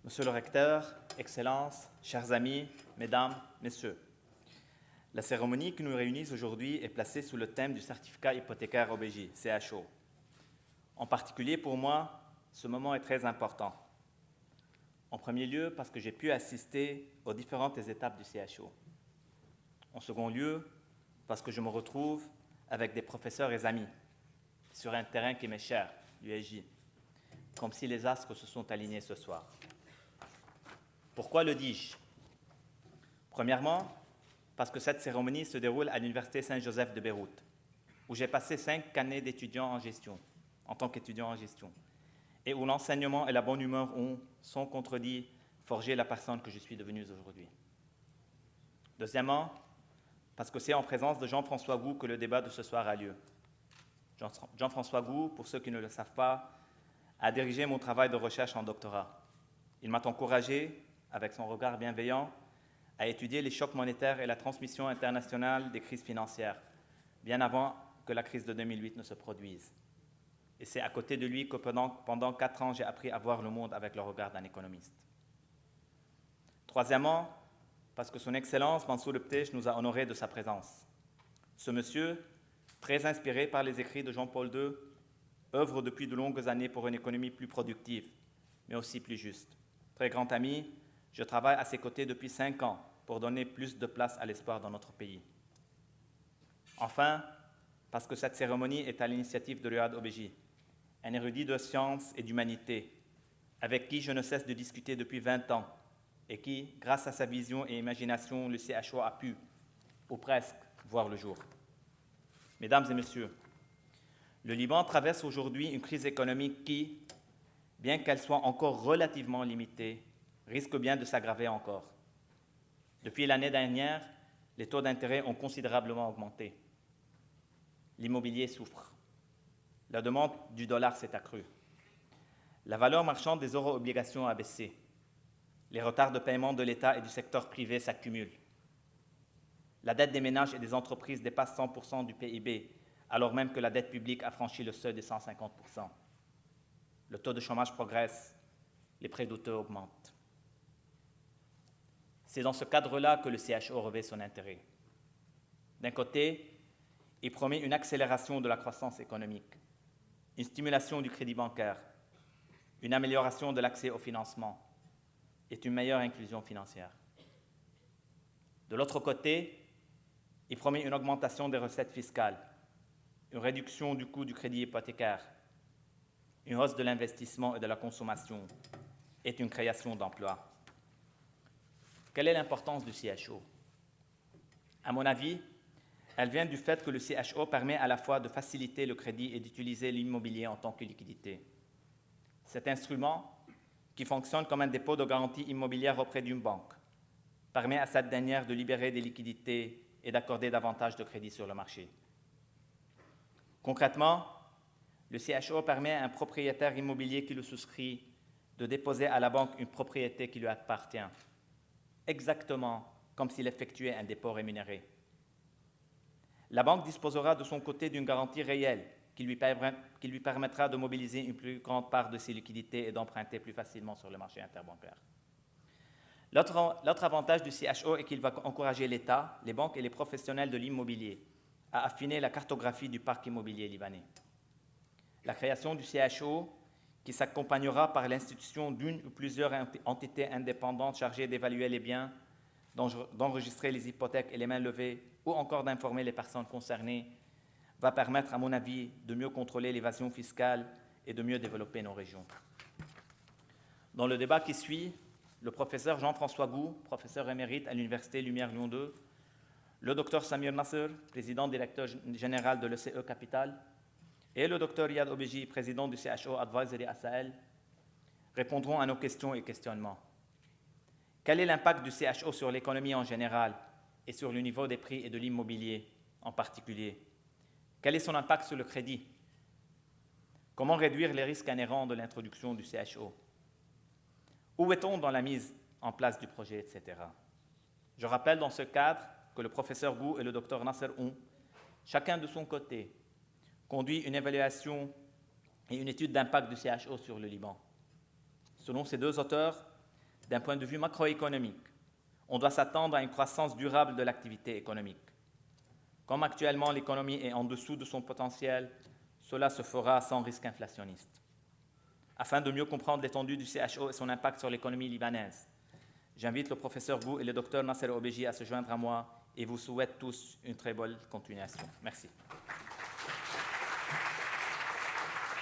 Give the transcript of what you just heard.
Monsieur le recteur, Excellences, chers amis, mesdames, messieurs, la cérémonie qui nous réunit aujourd'hui est placée sous le thème du certificat hypothécaire OBJ, CHO. En particulier pour moi, ce moment est très important. En premier lieu, parce que j'ai pu assister aux différentes étapes du CHO. En second lieu, parce que je me retrouve avec des professeurs et amis sur un terrain qui m'est cher, l'USJ, comme si les astres se sont alignés ce soir. Pourquoi le dis-je? Premièrement, parce que cette cérémonie se déroule à l'Université Saint-Joseph de Beyrouth, où j'ai passé 5 années d'étudiant en gestion, en tant qu'étudiant en gestion, et où l'enseignement et la bonne humeur ont, sans contredit, forgé la personne que je suis devenue aujourd'hui. Deuxièmement, parce que c'est en présence de Jean-François Gou que le débat de ce soir a lieu. Jean-François Gou, pour ceux qui ne le savent pas, a dirigé mon travail de recherche en doctorat. Il m'a encouragé, avec son regard bienveillant, à étudier les chocs monétaires et la transmission internationale des crises financières, bien avant que la crise de 2008 ne se produise. Et c'est à côté de lui que pendant 4 ans, j'ai appris à voir le monde avec le regard d'un économiste. Troisièmement, parce que son Excellence Mansour Leptech nous a honorés de sa présence. Ce monsieur, très inspiré par les écrits de Jean-Paul II, œuvre depuis de longues années pour une économie plus productive, mais aussi plus juste. Très grand ami, je travaille à ses côtés depuis 5 ans pour donner plus de place à l'espoir dans notre pays. Enfin, parce que cette cérémonie est à l'initiative de Riyad Obeji, un érudit de sciences et d'humanité, avec qui je ne cesse de discuter depuis 20 ans et qui, grâce à sa vision et imagination, le CHO a pu, ou presque, voir le jour. Mesdames et messieurs, le Liban traverse aujourd'hui une crise économique qui, bien qu'elle soit encore relativement limitée, risque bien de s'aggraver encore. Depuis l'année dernière, les taux d'intérêt ont considérablement augmenté. L'immobilier souffre. La demande du dollar s'est accrue. La valeur marchande des euro-obligations a baissé. Les retards de paiement de l'État et du secteur privé s'accumulent. La dette des ménages et des entreprises dépasse 100% du PIB, alors même que la dette publique a franchi le seuil des 150%. Le taux de chômage progresse, les prêts douteux augmentent. C'est dans ce cadre-là que le CHO revêt son intérêt. D'un côté, il promet une accélération de la croissance économique, une stimulation du crédit bancaire, une amélioration de l'accès au financement et une meilleure inclusion financière. De l'autre côté, il promet une augmentation des recettes fiscales, une réduction du coût du crédit hypothécaire, une hausse de l'investissement et de la consommation et une création d'emplois. Quelle est l'importance du CHO? À mon avis, elle vient du fait que le CHO permet à la fois de faciliter le crédit et d'utiliser l'immobilier en tant que liquidité. Cet instrument, qui fonctionne comme un dépôt de garantie immobilière auprès d'une banque, permet à cette dernière de libérer des liquidités et d'accorder davantage de crédit sur le marché. Concrètement, le CHO permet à un propriétaire immobilier qui le souscrit de déposer à la banque une propriété qui lui appartient, exactement comme s'il effectuait un dépôt rémunéré. La banque disposera de son côté d'une garantie réelle qui lui permettra de mobiliser une plus grande part de ses liquidités et d'emprunter plus facilement sur le marché interbancaire. L'autre avantage du CHO est qu'il va encourager l'État, les banques et les professionnels de l'immobilier à affiner la cartographie du parc immobilier libanais. La création du CHO, qui s'accompagnera par l'institution d'une ou plusieurs entités indépendantes chargées d'évaluer les biens, d'enregistrer les hypothèques et les mains levées, ou encore d'informer les personnes concernées, va permettre, à mon avis, de mieux contrôler l'évasion fiscale et de mieux développer nos régions. Dans le débat qui suit, le professeur Jean-François Gou, professeur émérite à l'Université Lumière Lyon 2, le docteur Samir Nasser, président directeur général de l'ECE Capital, et le docteur Riyad Obeji, président du CHO Advisory à Sahel, répondront à nos questions et questionnements. Quel est l'impact du CHO sur l'économie en général et sur le niveau des prix et de l'immobilier en particulier? Quel est son impact sur le crédit? Comment réduire les risques inhérents de l'introduction du CHO? Où est-on dans la mise en place du projet, etc. Je rappelle dans ce cadre que le professeur Gou et le docteur Nasser ont, chacun de son côté, conduit une évaluation et une étude d'impact du CHO sur le Liban. Selon ces deux auteurs, D'un point de vue macroéconomique, on doit s'attendre à une croissance durable de l'activité économique. Comme actuellement l'économie est en dessous de son potentiel, cela se fera sans risque inflationniste. Afin de mieux comprendre l'étendue du CHO et son impact sur l'économie libanaise, j'invite le professeur Bou et le docteur Nasser Obeji à se joindre à moi et vous souhaite tous une très bonne continuation. Merci.